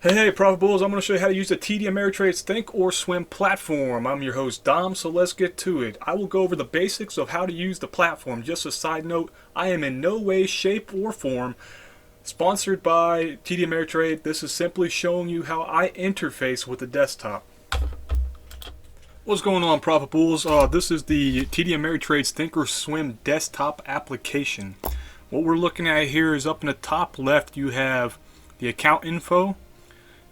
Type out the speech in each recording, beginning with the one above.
Hey, Profit Bulls, I'm going to show you how to use the TD Ameritrades Think or Swim platform. I'm your host, Dom, so let's get to it. I will go over the basics of how to use the platform. Just a side note, I am in no way, shape, or form sponsored by TD Ameritrade. This is simply showing you how I interface with the desktop. What's going on, Profit Bulls? This is the TD Ameritrades Think or Swim desktop application. What we're looking at here is up in the top left, you have the account info.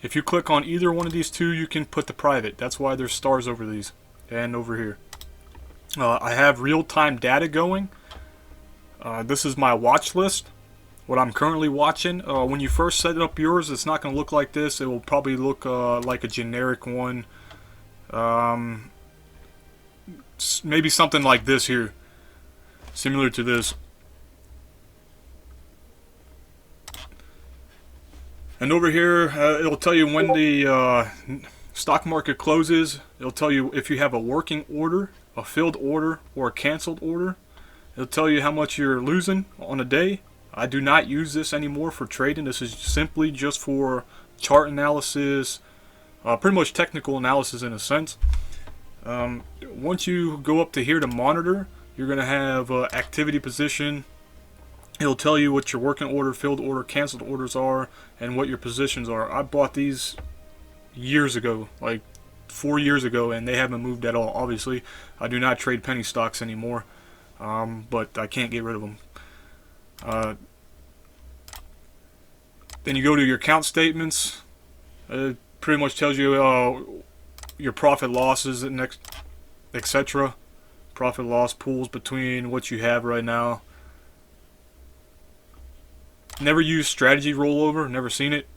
If you click on either one of these two, you can put the private. That's why there's stars over these and over here. I have real-time data going. This is my watch list. What I'm currently watching. When you first set up yours, it's not going to look like this. It will probably look like a generic one. Maybe something like this here. Similar to this. And over here, it'll tell you when the stock market closes. It'll tell you if you have a working order, a filled order, or a canceled order. It'll tell you how much you're losing on a day. I do not use this anymore for trading. This is simply just for chart analysis, pretty much technical analysis in a sense. Once you go up to here to monitor, you're going to have activity position. It'll tell you what your working order, filled order, canceled orders are, and what your positions are. I bought these years ago, like 4 years ago, and they haven't moved at all. Obviously, I do not trade penny stocks anymore, but I can't get rid of them. Then you go to your account statements. It pretty much tells you your profit losses and etc. Profit loss pools between what you have right now. Never used strategy rollover, never seen it.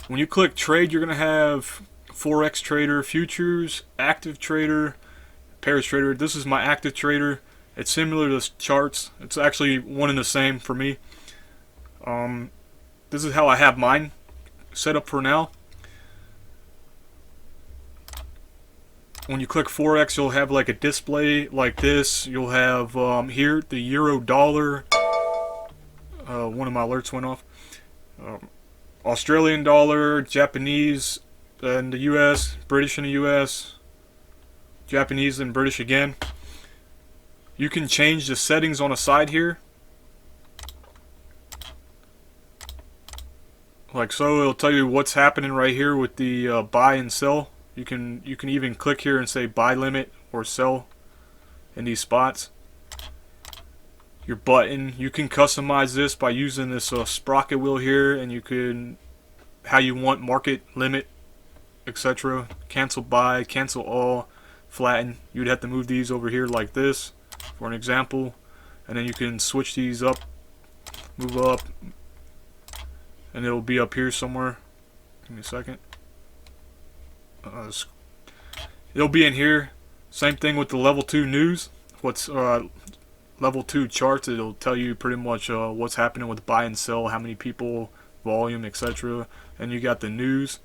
When you click trade, you're going to have Forex trader, futures, active trader, pairs trader. This is my active trader. It's similar to charts. It's actually one and the same for me. This is how I have mine set up for now. When you click Forex, you'll have like a display like this. You'll have here the euro dollar. One of my alerts went off. Australian dollar, Japanese in the US, British in the US, Japanese and British again. You can change the settings on the side here. Like so, it'll tell you what's happening right here with the buy and sell. You can even click here and say buy limit or sell in these spots. Your button, you can customize this by using this sprocket wheel here, and you can how you want market limit, etc. Cancel buy, cancel all, flatten. You'd have to move these over here like this for an example, and then you can switch these up, move up, and it'll be up here somewhere. Give me a second. It'll be in here. Same thing with the level 2 news. What's level 2 charts, it'll tell you pretty much what's happening with buy and sell, how many people, volume, etc. And you got the news,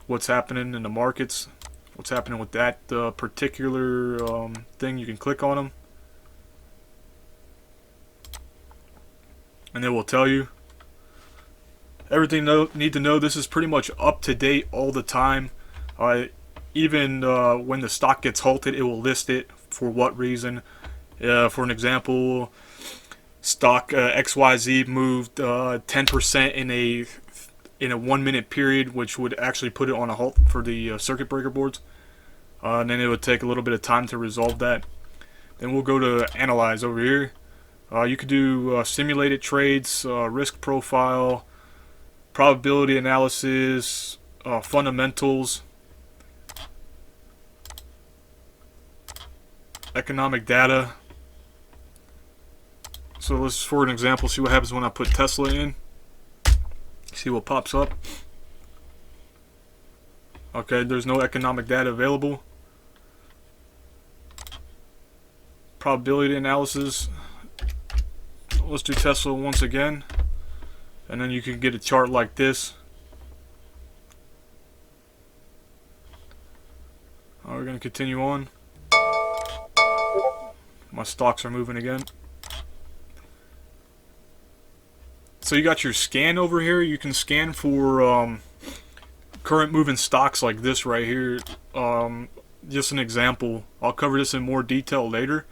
what's happening in the markets, what's happening with that particular thing. You can click on them and it will tell you everything you need to know. This is pretty much up to date all the time. Even when the stock gets halted, it will list it for what reason. For an example, stock XYZ moved 10% in a 1 minute period, which would actually put it on a halt for the circuit breaker boards. And then it would take a little bit of time to resolve that. Then we'll go to analyze over here. You could do simulated trades, risk profile, probability analysis, fundamentals, economic data. So let's, for an example, see what happens when I put Tesla in. See what pops up. Okay, there's no economic data available. Probability analysis. Let's do Tesla once again. And then you can get a chart like this. We're going to continue on. My stocks are moving again. So you got your scan over here. You can scan for current moving stocks like this right here. Just an example. I'll cover this in more detail later.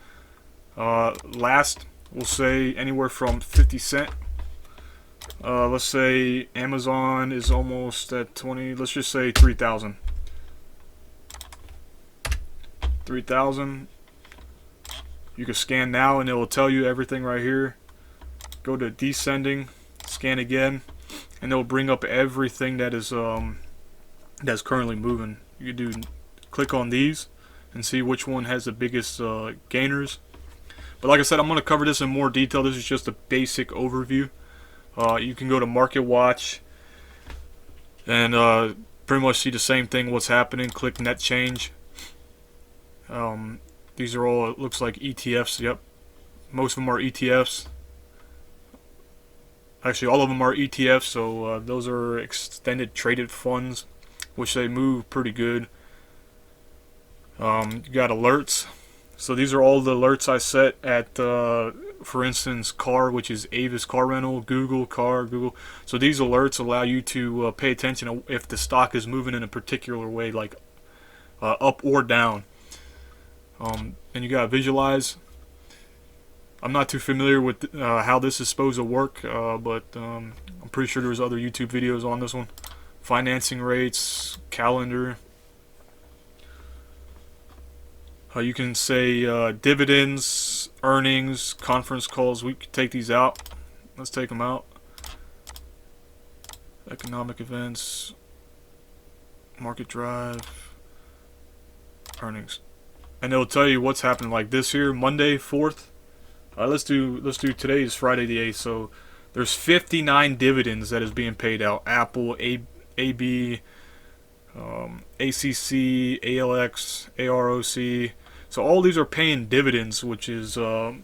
Last, we'll say anywhere from 50 cent. Let's say Amazon is almost at 20. Let's just say 3,000. 3,000. You can scan now and it will tell you everything right here. Go to descending, scan again, and it will bring up everything that is that's currently moving. You can do click on these and see which one has the biggest gainers. But like I said, I'm going to cover this in more detail. This is just a basic overview. You can go to Market Watch and pretty much see the same thing, what's happening. Click net change. These are all, it looks like ETFs. Yep, most of them are ETFs. Actually, all of them are ETFs, so those are extended traded funds, which they move pretty good. You got alerts. So these are all the alerts I set at, for instance, car, which is Avis Car Rental, Google Car, Google. So these alerts allow you to pay attention if the stock is moving in a particular way, like up or down. And you got to visualize. I'm not too familiar with how this is supposed to work, but I'm pretty sure there's other YouTube videos on this one. Financing rates, calendar. You can say dividends, earnings, conference calls. We can take these out. Let's take them out. Economic events, market drive, earnings, and it'll tell you what's happening. Like this here, Monday 4th. Let's do today is Friday the 8th. So there's 59 dividends that is being paid out. Apple, AB, ACC, ALX, AROC. So all these are paying dividends, which is how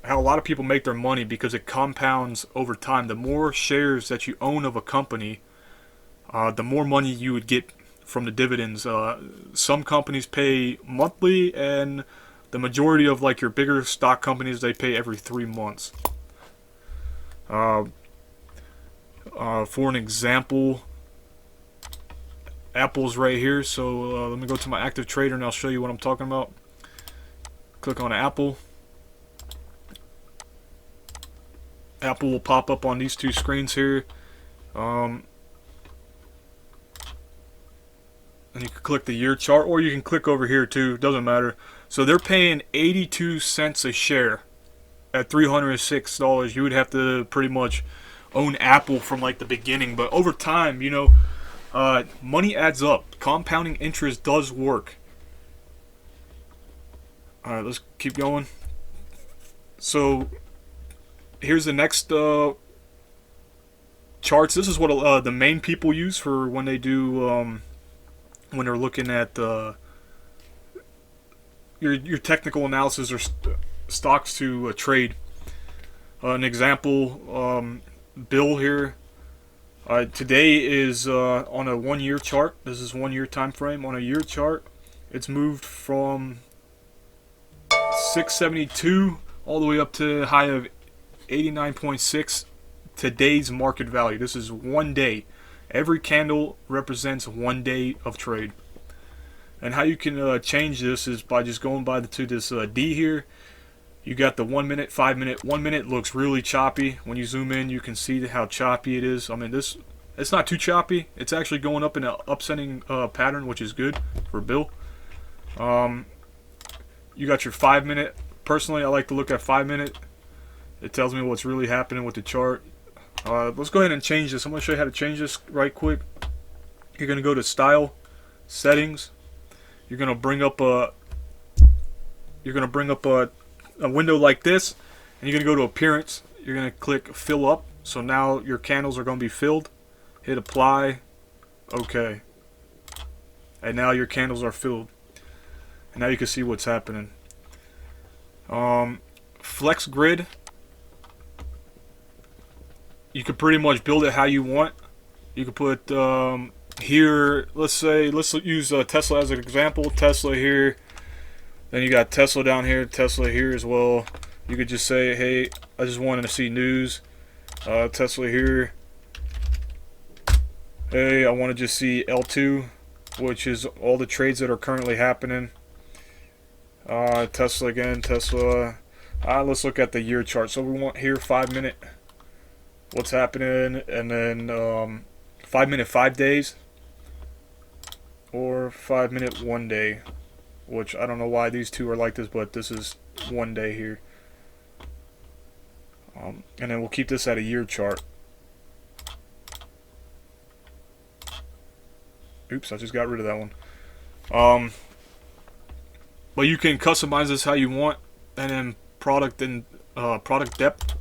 a lot of people make their money, because it compounds over time. The more shares that you own of a company, the more money you would get from the dividends. Some companies pay monthly, and the majority of like your bigger stock companies, they pay every 3 months. For an example, Apple's right here. So let me go to my active trader and I'll show you what I'm talking about. Click on Apple. Apple will pop up on these two screens here. And you can click the year chart, or you can click over here too, doesn't matter. So they're paying 82 cents a share at $306. You would have to pretty much own Apple from like the beginning, but over time, you know, money adds up. Compounding interest does work. Alright, let's keep going. So here's the next charts. This is what the main people use for when they do when they're looking at your technical analysis or stocks to trade. An example, Bill here. Today is on a 1 year chart. This is 1 year time frame. On a year chart, it's moved from 672 all the way up to a high of 89.6. Today's market value. This is 1 day. Every candle represents 1 day of trade. And how you can change this is by just going by to this D here. You got the 1 minute, 5 minute. 1 minute looks really choppy. When you zoom in, you can see how choppy it is. I mean, it's not too choppy. It's actually going up in an upsending pattern, which is good for Bill. You got your 5 minute. Personally, I like to look at 5 minute. It tells me what's really happening with the chart. Let's go ahead and change this. I'm going to show you how to change this right quick. You're going to go to Style, Settings. You're going to bring up a window like this, and you're going to go to Appearance. You're going to click Fill Up. So now your candles are going to be filled. Hit Apply. Okay. And now your candles are filled. And now you can see what's happening. Flex Grid. You can pretty much build it how you want. You can put here, let's use Tesla as an example. Tesla here. Then you got Tesla down here, Tesla here as well. You could just say, hey, I just wanted to see news. Tesla here. Hey, I want to just see L2, which is all the trades that are currently happening. Tesla again, Tesla. Let's look at the year chart. So we want here 5 minute, what's happening, and then 5 minute 5 days, or 5 minute 1 day, which I don't know why these two are like this, but this is 1 day here. And then we'll keep this at a year chart. Oops, I just got rid of that one. But you can customize this how you want, and then product depth.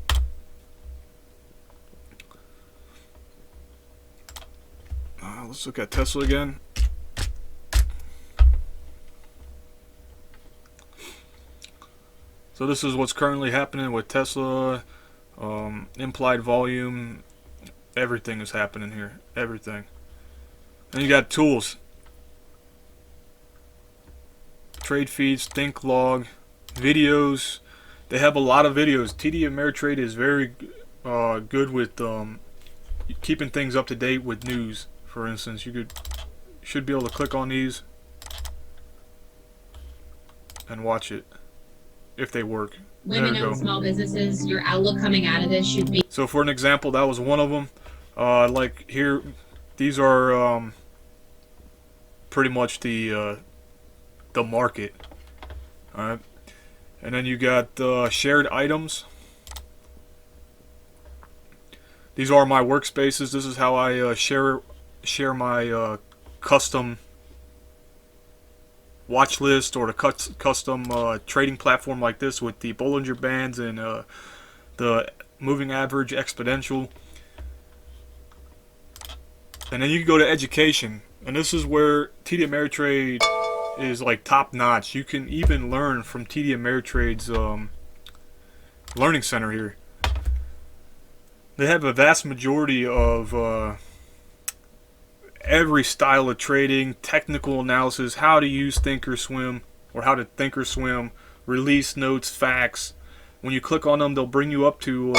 Let's look at Tesla again. So this is what's currently happening with Tesla. Implied volume, everything is happening here. Everything. And you got tools, trade feeds, think log, videos. They have a lot of videos. TD Ameritrade is very good with keeping things up to date with news. For instance, should be able to click on these and watch it if they work. Women-owned small businesses, your outlook coming out of this should be. So for an example, that was one of them. Like here, these are pretty much the market. All right, and then you got shared items. These are my workspaces. This is how I share my custom watch list, or the custom trading platform like this with the Bollinger Bands and the moving average exponential. And then you can go to education, and this is where TD Ameritrade is like top notch. You can even learn from TD Ameritrade's learning center here. They have a vast majority of every style of trading, technical analysis, how to use Thinkorswim, or how to Thinkorswim, release notes, facts. When you click on them, they'll bring you up to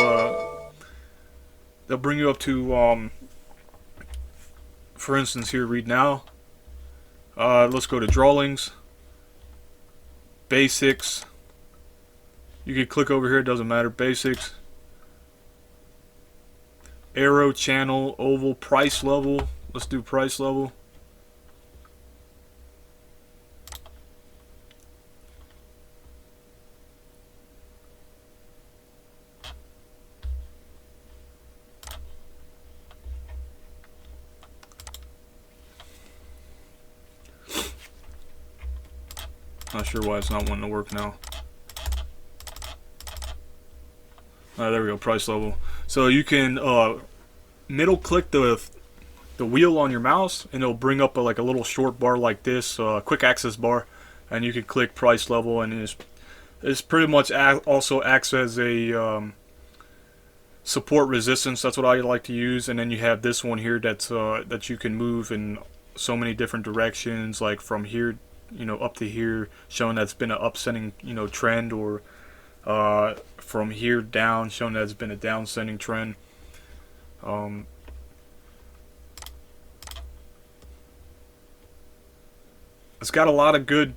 for instance here, read now. Let's go to drawings, basics. You can click over here, it doesn't matter. Basics, arrow, channel, oval, price level. Let's do price level. Not sure why it's not wanting to work now. There we go, price level. So you can middle click the wheel on your mouse, and it'll bring up like a little short bar like this, quick access bar, and you can click price level, and it's pretty much also acts as a support resistance. That's what I like to use. And then you have this one here that's that you can move in so many different directions, like from here, up to here, showing that's been an upsending, trend, or from here down, showing that it's been a downsending trend. It's got a lot of good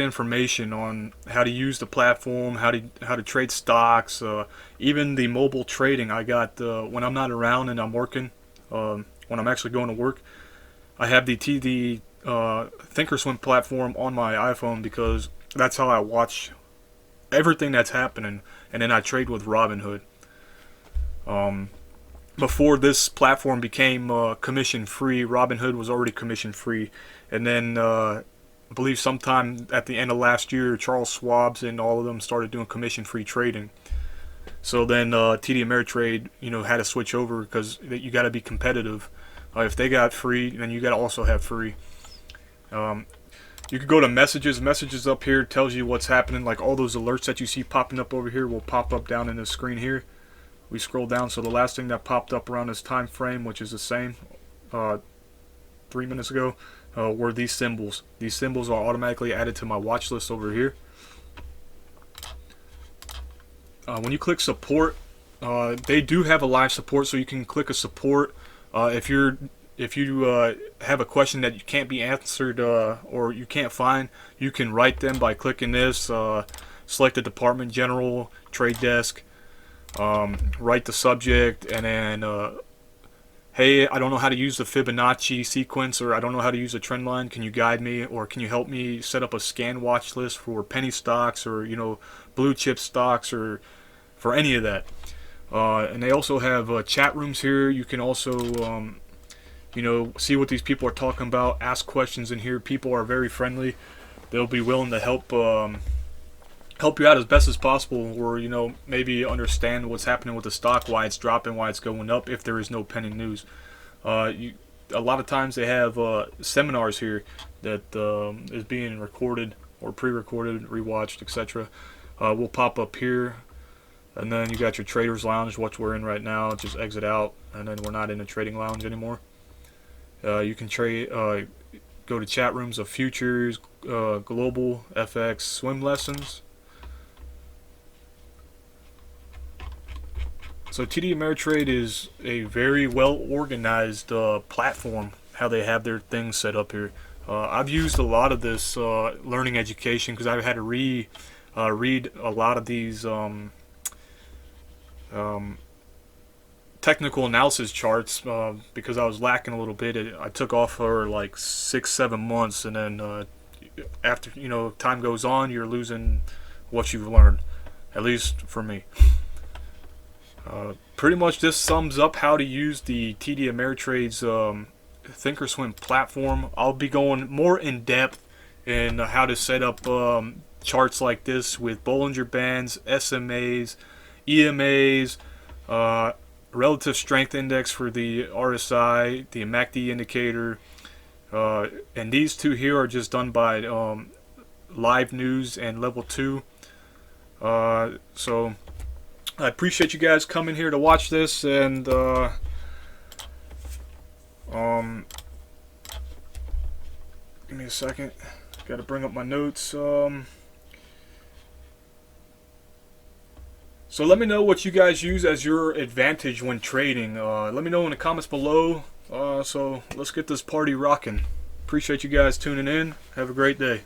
information on how to use the platform, how to trade stocks, even the mobile trading. I got when I'm not around and I'm working, when I'm actually going to work, I have the TD Thinkorswim platform on my iPhone, because that's how I watch everything that's happening, and then I trade with Robinhood. Before this platform became commission free, Robinhood was already commission free, and then I believe sometime at the end of last year, Charles Schwab's and all of them started doing commission free trading. So then TD Ameritrade, had to switch over, because you got to be competitive. If they got free, then you got to also have free. You could go to messages. Messages up here tells you what's happening. Like all those alerts that you see popping up over here will pop up down in the screen here. We scroll down, so the last thing that popped up around this time frame, which is the same 3 minutes ago, were these symbols. These symbols are automatically added to my watch list over here. When you click support, They do have a live support, so you can click a support. If you have a question that you can't be answered or you can't find, you can write them by clicking this. Select the department, general, trade desk, write the subject, and then hey, I don't know how to use the Fibonacci sequence, or I don't know how to use a trend line. Can you guide me, or can you help me set up a scan watch list for penny stocks, or blue chip stocks, or for any of that? And they also have chat rooms here. You can also see what these people are talking about, ask questions in here. People are very friendly. They'll be willing to help you out as best as possible, or maybe understand what's happening with the stock, why it's dropping, why it's going up, if there is no pending news. A lot of times they have seminars here that is being recorded or pre-recorded, rewatched, etc. Will pop up here, and then you got your traders lounge, which we're in right now. Just exit out, and then we're not in the trading lounge anymore. You can trade, go to chat rooms of futures, global, FX, swim lessons. So TD Ameritrade is a very well organized platform, how they have their things set up here. I've used a lot of this learning education because I've had to read a lot of these technical analysis charts because I was lacking a little bit. I took off for like 6-7 months, and then after time goes on, you're losing what you've learned, at least for me. Pretty much this sums up how to use the TD Ameritrade's Thinkorswim platform. I'll be going more in depth in how to set up charts like this with Bollinger Bands, SMAs, EMAs, relative strength index for the RSI, the MACD indicator, and these two here are just done by live news and level 2. So I appreciate you guys coming here to watch this, and give me a second. Got to bring up my notes. So let me know what you guys use as your advantage when trading. Let me know in the comments below. So let's get this party rocking. Appreciate you guys tuning in. Have a great day.